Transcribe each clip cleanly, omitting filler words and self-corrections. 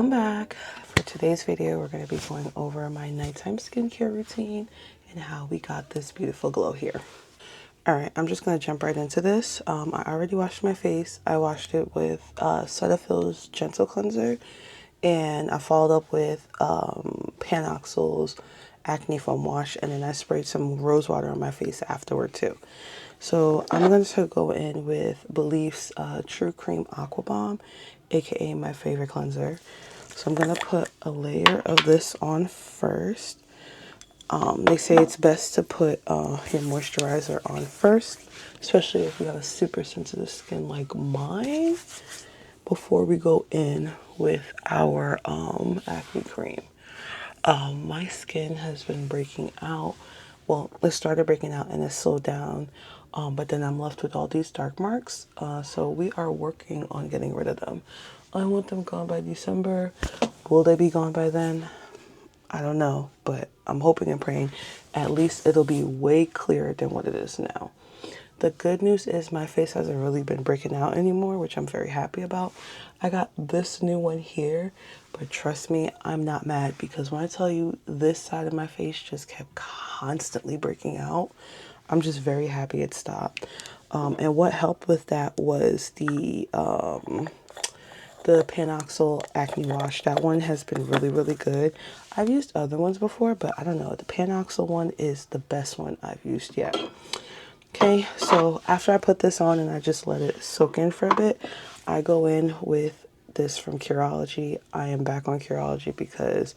Welcome back. For today's video, we're going to be going over my nighttime skincare routine and how we got this beautiful glow here. Alright, I'm just going to jump right into this. I already washed my face. I washed it with Cetaphil's Gentle Cleanser, and I followed up with Panoxyl's Acne Foam Wash, and then I sprayed some rose water on my face afterward too. So I'm going to go in with Belif's True Cream Aqua Bomb, aka my favorite cleanser. So I'm going to put a layer of this on first. They say it's best to put your moisturizer on first, especially if you have a super sensitive skin like mine, before we go in with our acne cream. My skin has been breaking out. Well, it started breaking out and it slowed down, but then I'm left with all these dark marks. So we are working on getting rid of them. I want them gone by December. Will they be gone by then? I don't know, but I'm hoping and praying at least it'll be way clearer than what it is now. The good news is my face hasn't really been breaking out anymore, which I'm very happy about. I got this new one here, but trust me, I'm not mad, because when I tell you this side of my face just kept constantly breaking out, I'm just very happy it stopped. And what helped with that was the Panoxyl Acne Wash. That one has been really good. I've used other ones before, but I don't know. The Panoxyl one is the best one I've used yet. Okay, so after I put this on and I just let it soak in for a bit, I go in with this from Curology. I am back on Curology because,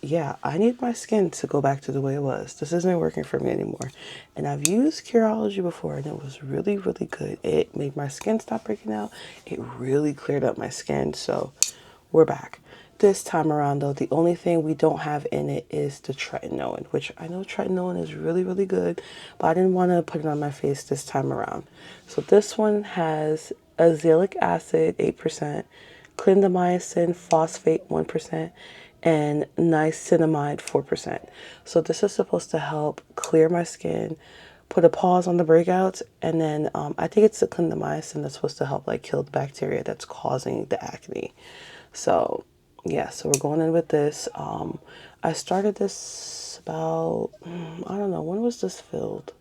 yeah, I need my skin to go back to the way it was. This isn't working for me anymore. And I've used Curology before and it was really good. It made my skin stop breaking out. It really cleared up my skin. So we're back. This time around, though, the only thing we don't have in it is the tretinoin, which I know tretinoin is really good, but I didn't want to put it on my face this time around. So this one has azelaic acid, 8%, clindamycin phosphate, 1%, and niacinamide, 4%. So this is supposed to help clear my skin, put a pause on the breakouts, and then I think it's the clindamycin that's supposed to help like kill the bacteria that's causing the acne. So yeah, so we're going in with this. I started this about, I don't know, when was this filled?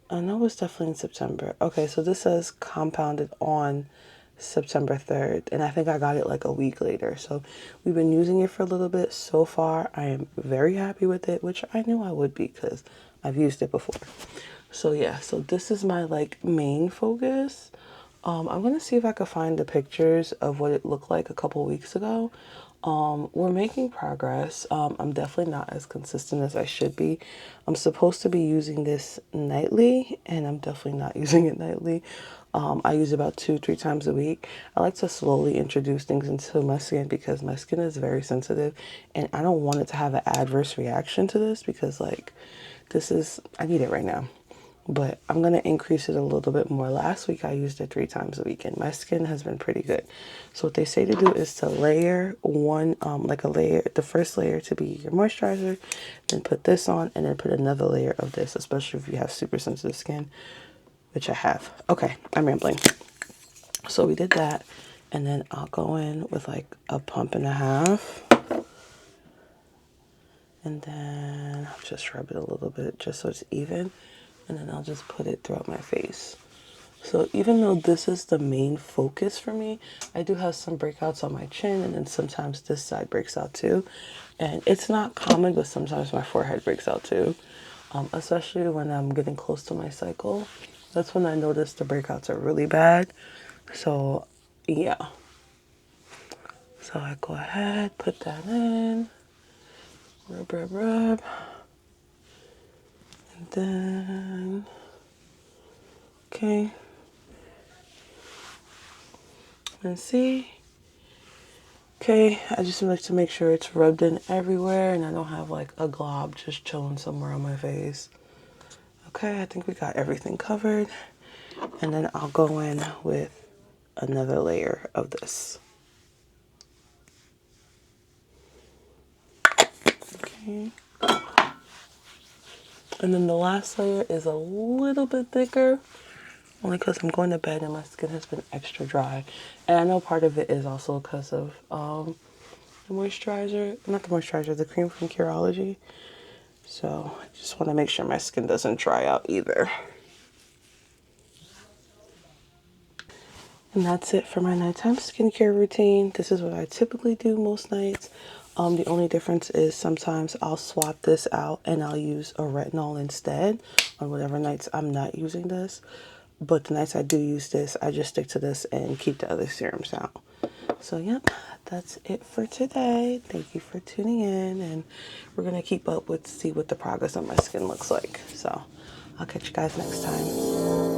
I know it was definitely in September. Okay, so this says compounded on September 3rd, and I think I got it like a week later. So we've been using it for a little bit. So far, I am very happy with it, which I knew I would be because I've used it before. So yeah, so this is my like main focus. I'm gonna see if I could find the pictures of what it looked like a couple weeks ago. We're making progress. I'm definitely not as consistent as I should be. I'm supposed to be using this nightly, and I'm definitely not using it nightly. I use it about 2-3 times a week. I like to slowly introduce things into my skin because my skin is very sensitive, and I don't want it to have an adverse reaction to this because like I need it right now. But I'm going to increase it a little bit more. Last week I used it 3 times a week and my skin has been pretty good. So what they say to do is to layer one, like a layer, the first layer to be your moisturizer, then put this on and then put another layer of this, especially if you have super sensitive skin, which I have. Okay, I'm rambling. So we did that, and then I'll go in with like a pump and a half. And then I'll just rub it a little bit just so it's even. And then I'll just put it throughout my face. So even though this is the main focus for me, I do have some breakouts on my chin, and then sometimes this side breaks out too. And it's not common, but sometimes my forehead breaks out too. Especially when I'm getting close to my cycle. That's when I notice the breakouts are really bad. So yeah. So I go ahead, put that in. Rub. And then, okay. And see. Okay, I just like to make sure it's rubbed in everywhere and I don't have like a glob just chilling somewhere on my face. Okay, I think we got everything covered. And then I'll go in with another layer of this. Okay. And then the last layer is a little bit thicker. only because I'm going to bed and my skin has been extra dry. And I know part of it is also because of the moisturizer, not the moisturizer, the cream from Curology. So I just want to make sure my skin doesn't dry out either. And that's it for my nighttime skincare routine. This is what I typically do most nights. The only difference is sometimes I'll swap this out and I'll use a retinol instead on whatever nights I'm not using this. But the nights I do use this, I just stick to this and keep the other serums out. So, yep, that's it for today. Thank you for tuning in, and we're going to keep up with, see what the progress on my skin looks like. So, I'll catch you guys next time.